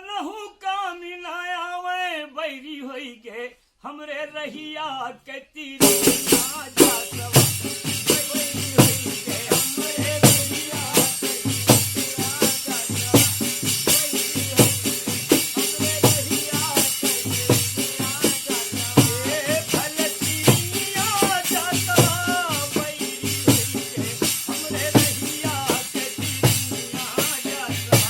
कनहु काम ना आवे बैरी होई गे हमरे रहिया के तीरी ना जा सवा बैरी होई गे हमरे रहिया के तीरी ना जा सवा बैरी होई गे हमरे रहिया के तीरी ना जा सवा बैरी होई गे हमरे रहिया के तीरी ना जा सवा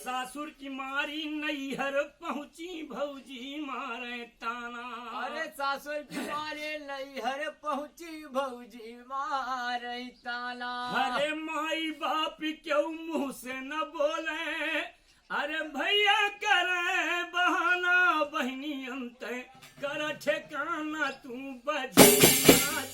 सासुर की मारी नैहर पहुंची भौजी मारे ताना। अरे सासुर तुम्हारे नैहर पहुंची भौजी मारे ताना। अरे माई बाप क्यों मुंह से न बोले अरे भैया करे बहाना बहनी अंत कर ठेकाना तू बजना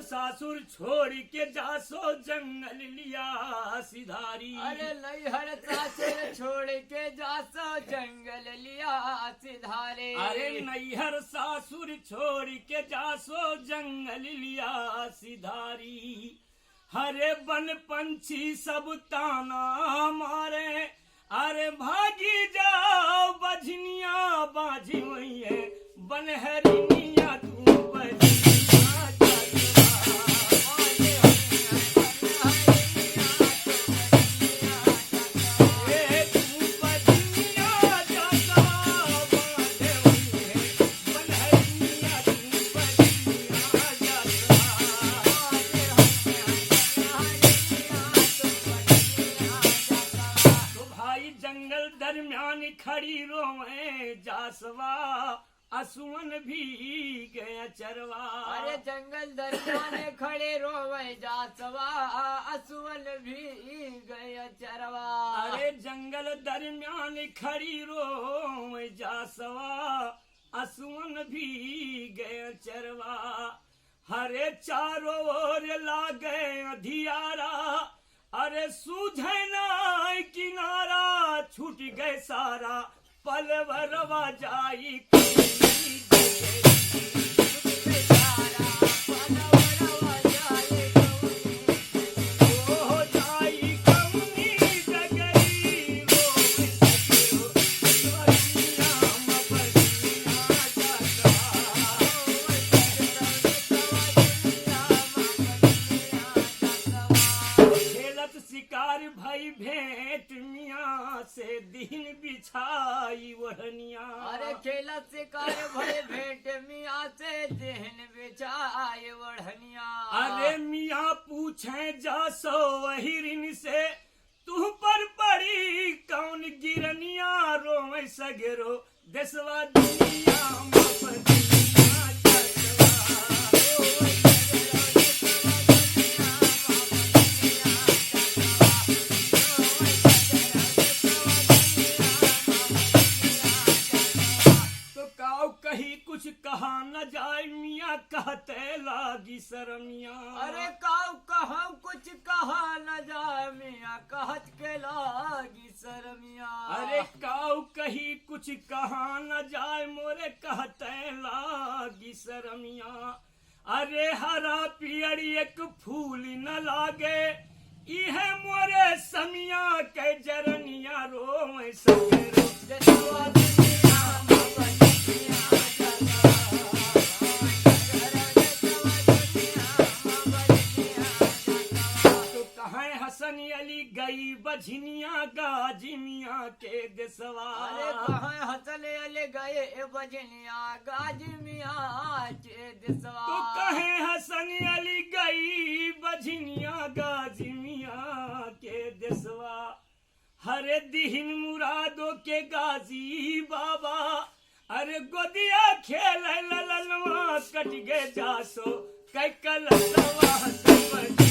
सासुर छोड़ के जासो जंगल लिया सिधारी। अरे नैहर सासुर छोड़ के जासो जंगल लिया सिधारे। अरे नैहर सासुर छोड़ के जासो जंगल लिया सिधारी। हरे बन पंछी सब ताना मारे अरे भागी जाओ बजनिया बाजी हुई है बनहरिनिया तू बजनिया दरम्यान खड़ी रोवे जासवा असुवन भी गया चरवा। अरे जंगल दरम्यान खड़े रोवे जासवा असुवन भी गया चरवा। अरे जंगल दरम्यान खड़ी रोवे जासवा असुवन भी गया चरवा। हरे चारों ओर लागे अधियारा अरे सूझे ना किनारा छूट गए सारा पलवरवा जाई भाई भेंट मियाँ से दिन बिछाई वहनिया। अरे खेला शिकार भय भेंट मियाँ से दिन बिछाई वहनिया। अरे मियाँ पूछे जासो वहीरिन से तू पर पड़ी कौन गिरनिया रोवे सगरो देसवा दुनिया में कुछ कहा न जाए मियाँ कहते लागी शरमिया। अरे काऊ कहा कुछ कहा न जाए मियाँ कहत के लागी शरमिया। अरे काऊ कही कुछ कहा न जाए मोरे कहते लागी शरमिया। अरे हरा पियर एक फूल न लागे इह मोरे समिया के जरनिया रोवे सगरो जसवा अली गई बझनिया गाजी मियाँ के देसवा। अरे कहाँ हसले अले गए बजनिया गाजी मियाँ के देसवा। तो कहे हसन अली गई बझनिया हरे दिहिन मुरादों के गाजी बाबा अरे गोदिया खेल ललनवा कट गे जासो कै कलसवा सब